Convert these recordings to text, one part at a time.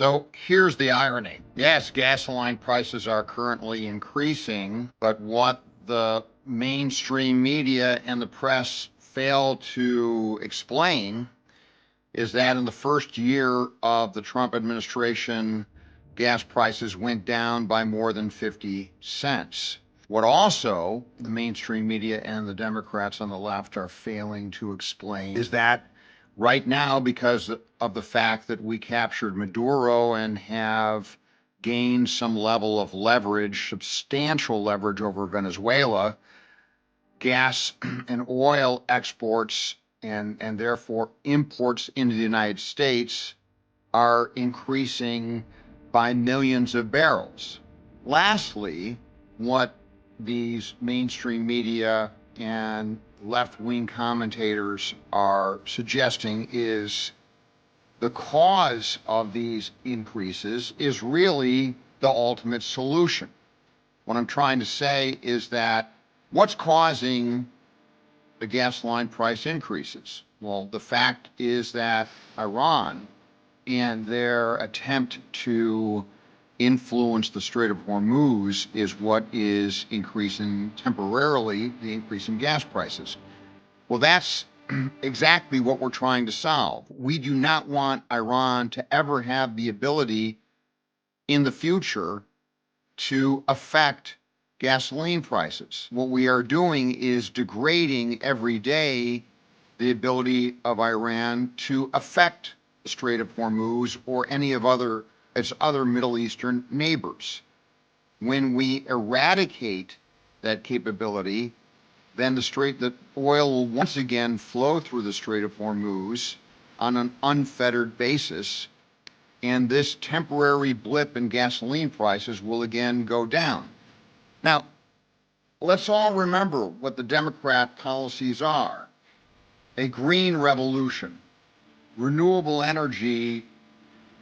So here's the irony. Yes, gasoline prices are currently increasing, but what the mainstream media and the press fail to explain is that in the first year of the Trump administration, gas prices went down by more than 50 cents. What also the mainstream media and the Democrats on the left are failing to explain is that right now, because of the fact that we captured Maduro and have gained some level of leverage, substantial leverage over Venezuela, gas and oil exports and therefore imports into the United States are increasing by millions of barrels. Lastly, what these mainstream media and left-wing commentators are suggesting is the cause of these increases is really the ultimate solution. What I'm trying to say is that what's causing the gasoline price increases? Well, the fact is that Iran, in their attempt to influence the Strait of Hormuz, is what is increasing temporarily the increase in gas prices. Well, that's exactly what we're trying to solve. We do not want Iran to ever have the ability in the future to affect gasoline prices. What we are doing is degrading every day the ability of Iran to affect the Strait of Hormuz or any of its other Middle Eastern neighbors. When we eradicate that capability, then the oil will once again flow through the Strait of Hormuz on an unfettered basis, and this temporary blip in gasoline prices will again go down. Now, let's all remember what the Democrat policies are. A green revolution, renewable energy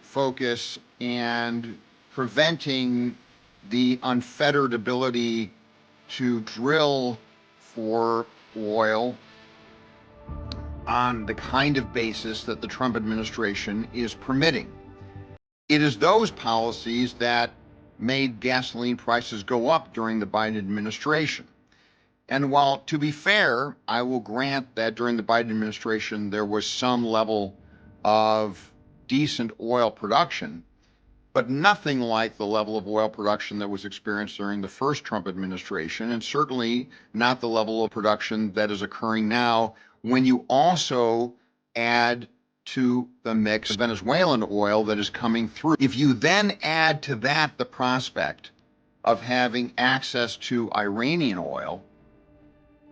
focus, and preventing the unfettered ability to drill for oil on the kind of basis that the Trump administration is permitting. It is those policies that made gasoline prices go up during the Biden administration. And while, to be fair, I will grant that during the Biden administration there was some level of decent oil production, but nothing like the level of oil production that was experienced during the first Trump administration, and certainly not the level of production that is occurring now when you also add to the mix of Venezuelan oil that is coming through. If you then add to that the prospect of having access to Iranian oil,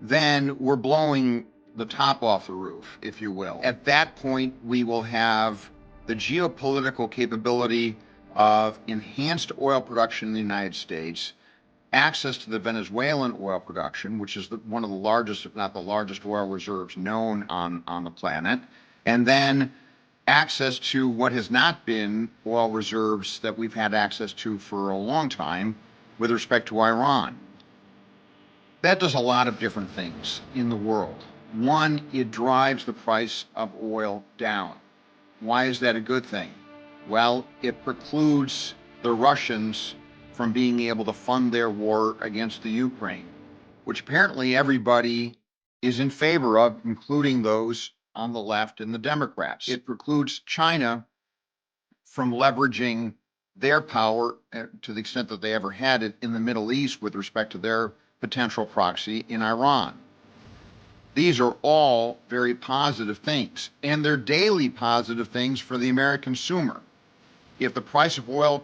then we're blowing the top off the roof, if you will. At that point, we will have the geopolitical capability of enhanced oil production in the United States, access to the Venezuelan oil production, which is one of the largest, if not the largest, oil reserves known on the planet, and then access to what has not been oil reserves that we've had access to for a long time with respect to Iran. That does a lot of different things in the world. One, it drives the price of oil down. Why is that a good thing? Well, it precludes the Russians from being able to fund their war against the Ukraine, which apparently everybody is in favor of, including those on the left and the Democrats. It precludes China from leveraging their power to the extent that they ever had it in the Middle East with respect to their potential proxy in Iran. These are all very positive things, and they're daily positive things for the American consumer. If the price of oil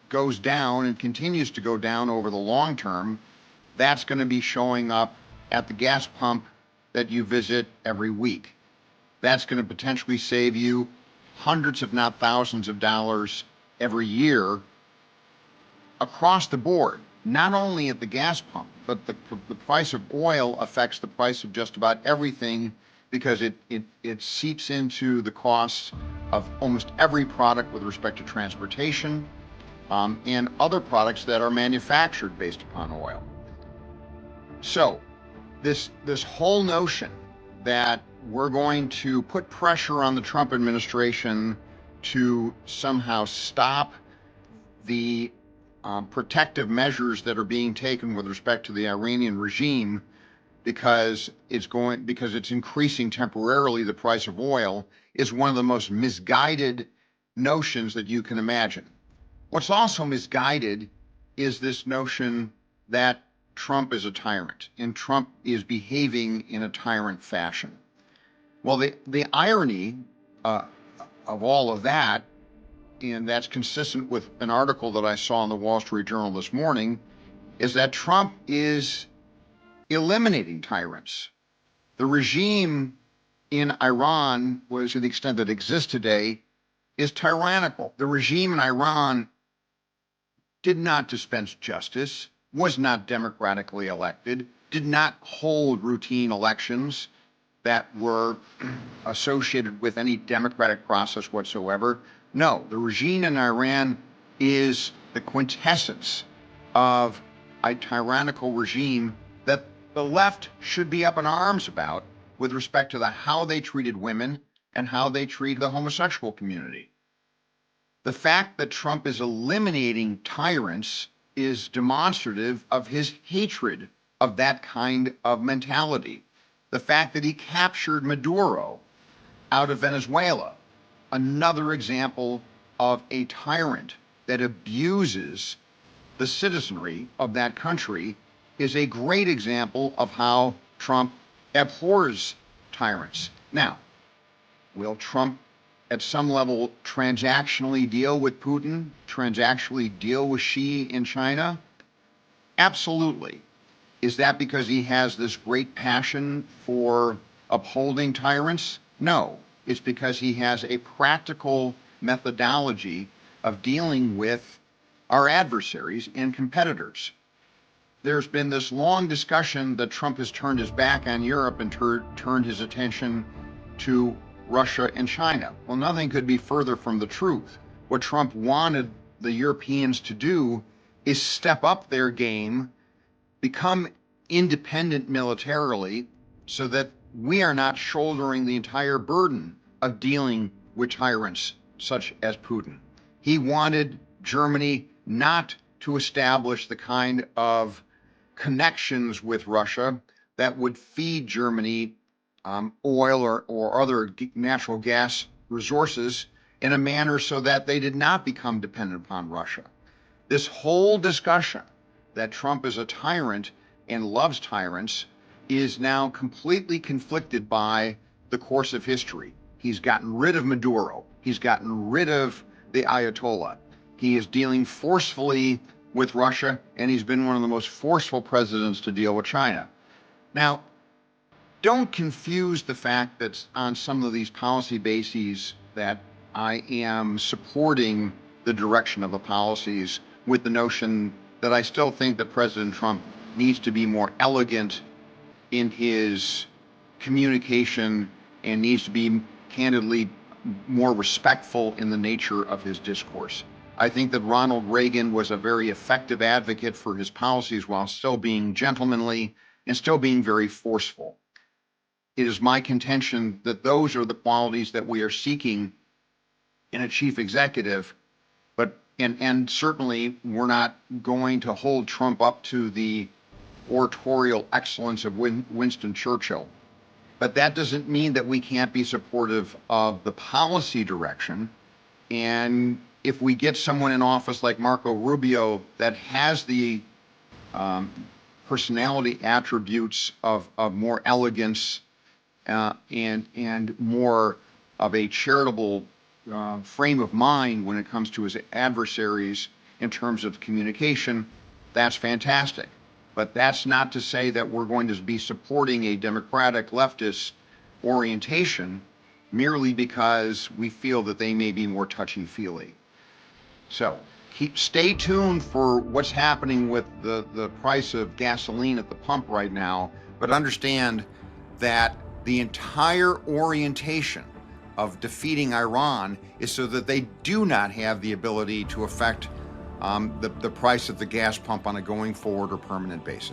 goes down and continues to go down over the long term, that's going to be showing up at the gas pump that you visit every week. That's going to potentially save you hundreds, if not thousands of dollars every year across the board, not only at the gas pump, but the price of oil affects the price of just about everything because it seeps into the costs of almost every product with respect to transportation and other products that are manufactured based upon oil. So this whole notion that we're going to put pressure on the Trump administration to somehow stop the protective measures that are being taken with respect to the Iranian regime because it's increasing temporarily the price of oil is one of the most misguided notions that you can imagine. What's also misguided is this notion that Trump is a tyrant and Trump is behaving in a tyrant fashion. Well, the irony of all of that, and that's consistent with an article that I saw in the Wall Street Journal this morning, is that Trump is eliminating tyrants. The regime in Iran, to the extent that it exists today, is tyrannical. The regime in Iran did not dispense justice, was not democratically elected, did not hold routine elections that were associated with any democratic process whatsoever. No, the regime in Iran is the quintessence of a tyrannical regime that the left should be up in arms about with respect to how they treated women and how they treat the homosexual community. The fact that Trump is eliminating tyrants is demonstrative of his hatred of that kind of mentality. The fact that he captured Maduro out of Venezuela, another example of a tyrant that abuses the citizenry of that country, is a great example of how Trump abhors tyrants. Now, will Trump at some level transactionally deal with Putin, transactionally deal with Xi in China? Absolutely. Is that because he has this great passion for upholding tyrants? No, it's because he has a practical methodology of dealing with our adversaries and competitors. There's been this long discussion that Trump has turned his back on Europe and turned his attention to Russia and China. Well, nothing could be further from the truth. What Trump wanted the Europeans to do is step up their game, become independent militarily, so that we are not shouldering the entire burden of dealing with tyrants such as Putin. He wanted Germany not to establish the kind of connections with Russia that would feed Germany oil or other natural gas resources in a manner so that they did not become dependent upon Russia. This whole discussion that Trump is a tyrant and loves tyrants is now completely conflicted by the course of history. He's gotten rid of Maduro. He's gotten rid of the Ayatollah. He is dealing forcefully with Russia, and he's been one of the most forceful presidents to deal with China. Now, don't confuse the fact that on some of these policy bases that I am supporting the direction of the policies with the notion that I still think that President Trump needs to be more elegant in his communication and needs to be candidly more respectful in the nature of his discourse. I think that Ronald Reagan was a very effective advocate for his policies while still being gentlemanly and still being very forceful. It is my contention that those are the qualities that we are seeking in a chief executive, and certainly we're not going to hold Trump up to the oratorial excellence of Winston Churchill. But that doesn't mean that we can't be supportive of the policy direction. And if we get someone in office like Marco Rubio that has the personality attributes of more elegance and more of a charitable frame of mind when it comes to his adversaries in terms of communication, that's fantastic. But that's not to say that we're going to be supporting a democratic leftist orientation merely because we feel that they may be more touchy-feely. So stay tuned for what's happening with the price of gasoline at the pump right now, but understand that the entire orientation of defeating Iran is so that they do not have the ability to affect the price of the gas pump on a going forward or permanent basis.